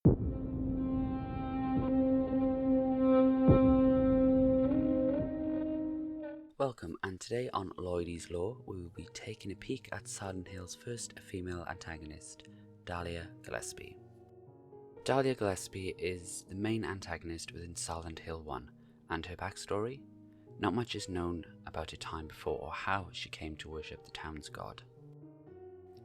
Welcome, and today on Lloydie's Law we will be taking a peek at Silent Hill's first female antagonist, Dahlia Gillespie. Dahlia Gillespie is the main antagonist within Silent Hill 1, and her backstory? Not much is known about her time before or how she came to worship the town's god.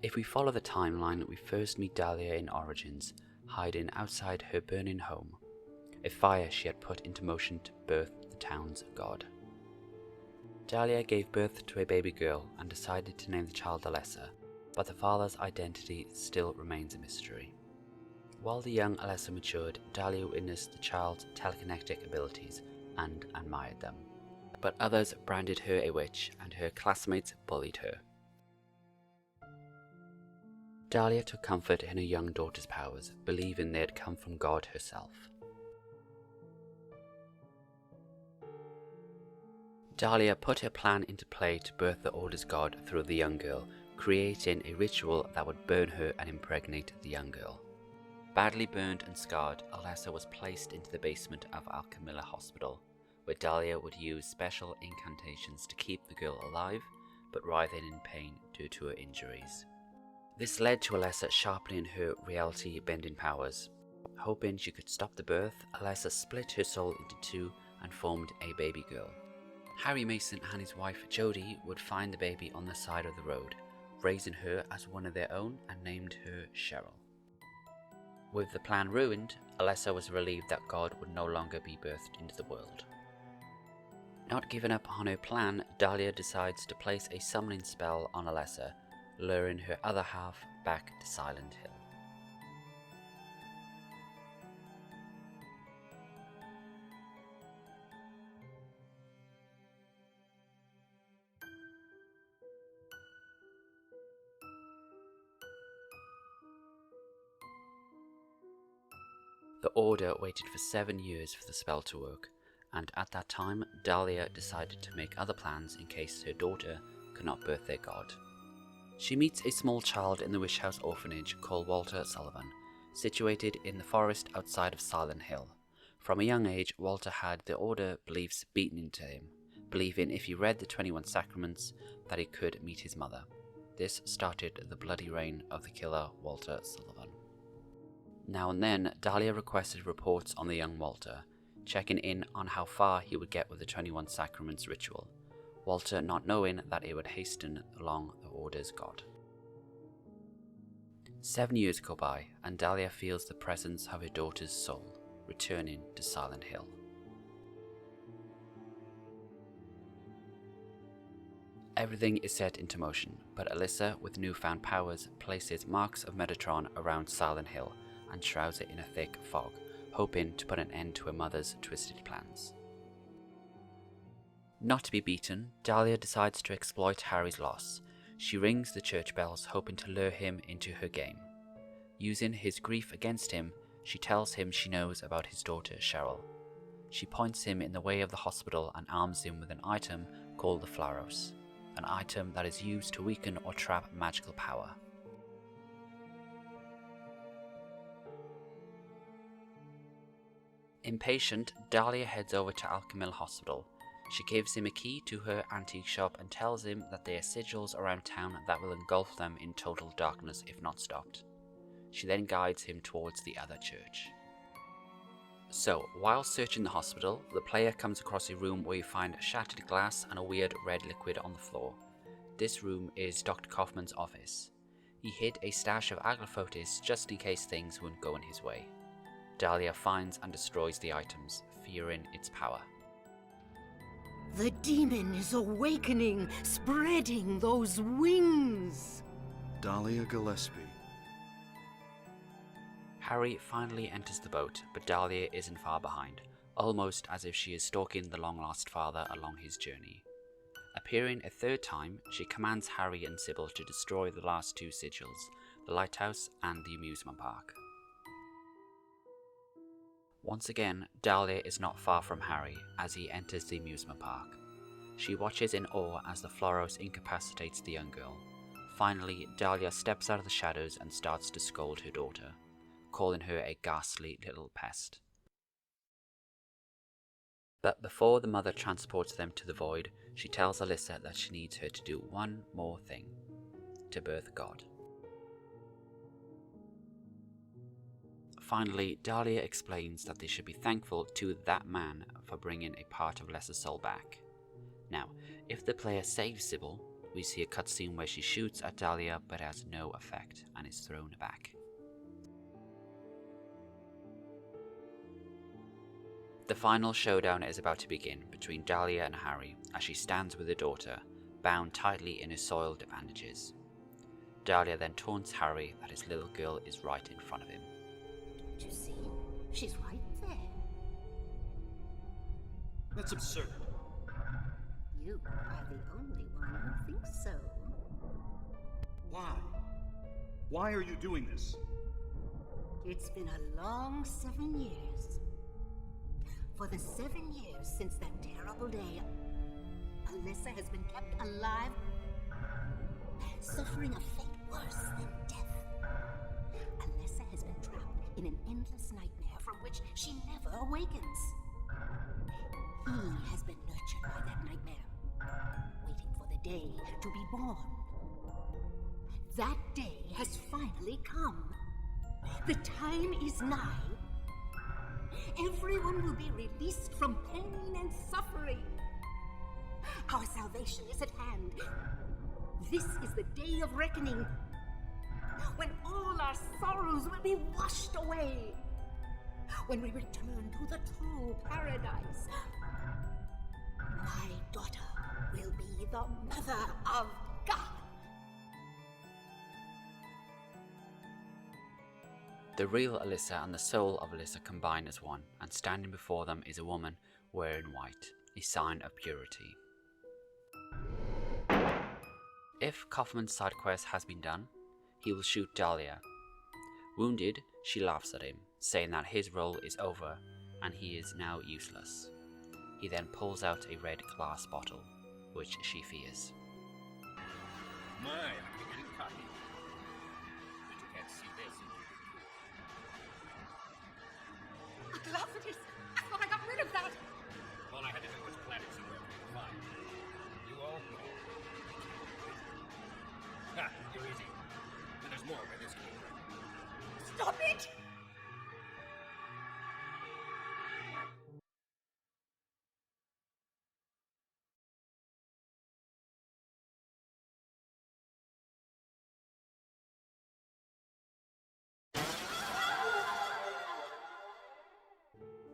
If we follow the timeline, we first meet Dahlia in Origins, hiding outside her burning home, a fire she had put into motion to birth the town's god. Dahlia gave birth to a baby girl and decided to name the child Alessa, but the father's identity still remains a mystery. While the young Alessa matured, Dahlia witnessed the child's telekinetic abilities and admired them. But others branded her a witch and her classmates bullied her. Dahlia took comfort in her young daughter's powers, believing they had come from God herself. Dahlia put her plan into play to birth the oldest god through the young girl, creating a ritual that would burn her and impregnate the young girl. Badly burned and scarred, Alessa was placed into the basement of Alchemilla Hospital, where Dahlia would use special incantations to keep the girl alive, but writhing in pain due to her injuries. This led to Alessa sharpening her reality-bending powers. Hoping she could stop the birth, Alessa split her soul into two and formed a baby girl. Harry Mason and his wife Jodie would find the baby on the side of the road, raising her as one of their own and named her Cheryl. With the plan ruined, Alessa was relieved that God would no longer be birthed into the world. Not giving up on her plan, Dahlia decides to place a summoning spell on Alessa, luring her other half back to Silent Hill. The Order waited for 7 years for the spell to work, and at that time Dahlia decided to make other plans in case her daughter could not birth their god. She meets a small child in the Wish House orphanage called Walter Sullivan, situated in the forest outside of Silent Hill. From a young age, Walter had the Order beliefs beaten into him, believing if he read the 21 Sacraments that he could meet his mother. This started the bloody reign of the killer Walter Sullivan. Now and then, Dahlia requested reports on the young Walter, checking in on how far he would get with the 21 Sacraments ritual, Walter not knowing that it would hasten along the Order's god. 7 years go by, and Dahlia feels the presence of her daughter's soul, returning to Silent Hill. Everything is set into motion, but Alessa, with newfound powers, places marks of Metatron around Silent Hill, and shrouds it in a thick fog, hoping to put an end to her mother's twisted plans. Not to be beaten, Dahlia decides to exploit Harry's loss. She rings the church bells, hoping to lure him into her game. Using his grief against him, she tells him she knows about his daughter Cheryl. She points him in the way of the hospital and arms him with an item called the Flaros, an item that is used to weaken or trap magical power. Impatient, Dahlia heads over to Alchemilla Hospital. She gives him a key to her antique shop and tells him that there are sigils around town that will engulf them in total darkness if not stopped. She then guides him towards the other church. So, while searching the hospital, the player comes across a room where you find shattered glass and a weird red liquid on the floor. This room is Dr. Kaufman's office. He hid a stash of Aglafotis just in case things wouldn't go in his way. Dahlia finds and destroys the items, fearing its power. The demon is awakening, spreading those wings. Dahlia Gillespie. Harry finally enters the boat, but Dahlia isn't far behind, almost as if she is stalking the long-lost father along his journey. Appearing a third time, she commands Harry and Sybil to destroy the last two sigils, the lighthouse and the amusement park. Once again, Dahlia is not far from Harry as he enters the amusement park. She watches in awe as the Floros incapacitates the young girl. Finally, Dahlia steps out of the shadows and starts to scold her daughter, calling her a ghastly little pest. But before the mother transports them to the void, she tells Alyssa that she needs her to do one more thing: to birth God. Finally, Dahlia explains that they should be thankful to that man for bringing a part of Alyssa's soul back. Now, if the player saves Sybil, we see a cutscene where she shoots at Dahlia but has no effect and is thrown back. The final showdown is about to begin between Dahlia and Harry as she stands with her daughter, bound tightly in her soiled bandages. Dahlia then taunts Harry that his little girl is right in front of him. Don't you see? She's right there. That's absurd. You are the only one who thinks so. Why? Why are you doing this? It's been a long 7 years. For the 7 years since that terrible day, Alyssa has been kept alive, suffering a fate worse than death. Alyssa has been trapped in an endless nightmare from which she never awakens. He has been nurtured by that nightmare, waiting for the day to be born. That day has finally come. The time is nigh. Everyone will be released from pain and suffering. Our salvation is at hand. This is the day of reckoning, when all our sorrows will be washed away, when we return to the true paradise. My daughter will be the mother of God. The real Alyssa and the soul of Alyssa combine as one, and standing before them is a woman wearing white, a sign of purity. If Kaufman's side quest has been done, he will shoot Dahlia. Wounded, she laughs at him, saying that his role is over and he is now useless. He then pulls out a red glass bottle, which she fears. My, I'm getting cocky. Bet you can't see this. At last it is! I thought I got rid of that! All I had to do was plant it somewhere for you to find. You all know. Ha! You're easy. And there's more where this came from. Stop it!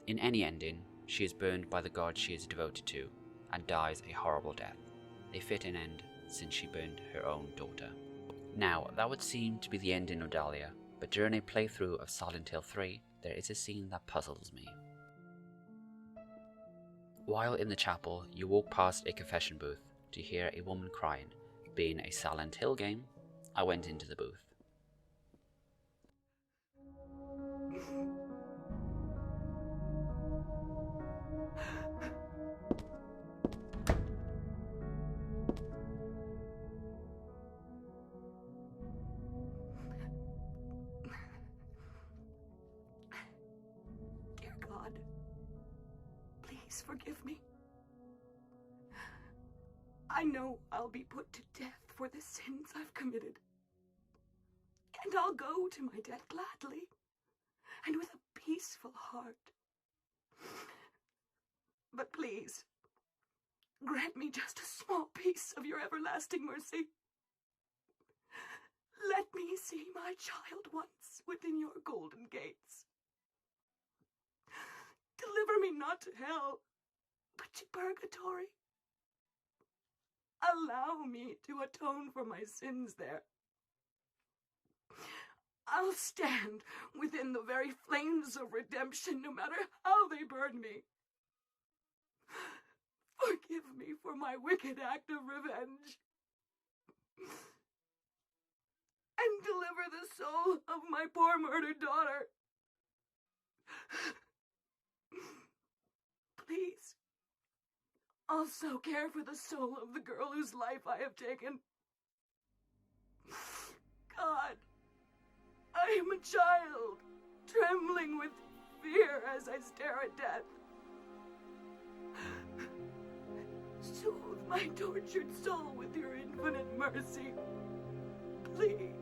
In any ending, she is burned by the god she is devoted to, and dies a horrible death, a fitting end since she burned her own daughter. Now, that would seem to be the ending of Dahlia, but during a playthrough of Silent Hill 3, there is a scene that puzzles me. While in the chapel, you walk past a confession booth to hear a woman crying. Being a Silent Hill game, I went into the booth. Dear God, please forgive me. I know I'll be put to death for the sins I've committed. And I'll go to my death gladly and with a peaceful heart. But please, grant me just a small piece of your everlasting mercy. Let me see my child once within your golden gates. Deliver me not to hell, but to purgatory. Allow me to atone for my sins there. I'll stand within the very flames of redemption, no matter how they burn me. Forgive me for my wicked act of revenge. And deliver the soul of my poor murdered daughter. Please, also care for the soul of the girl whose life I have taken. God, I am a child. trembling with fear as I stare at death. Soothe my tortured soul with your infinite mercy. Please,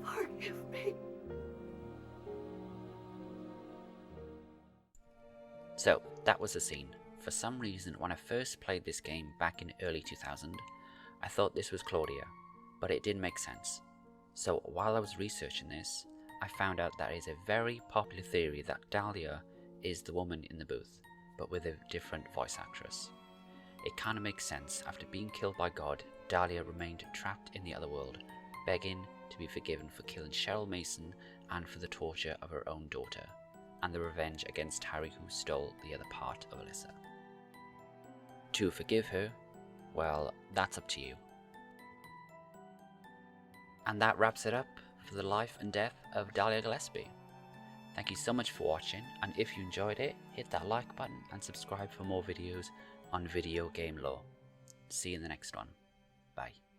forgive me. So, that was the scene. For some reason, when I first played this game back in early 2000, I thought this was Claudia, but it didn't make sense. So while I was researching this, I found out that it is a very popular theory that Dahlia is the woman in the booth, but with a different voice actress. It kinda makes sense. After being killed by God, Dahlia remained trapped in the other world, begging to be forgiven for killing Cheryl Mason and for the torture of her own daughter, and the revenge against Harry who stole the other part of Alyssa. To forgive her, well, that's up to you. And that wraps it up for the life and death of Dahlia Gillespie. Thank you so much for watching, and if you enjoyed it, hit that like button and subscribe for more videos on video game lore. See you in the next one. Bye.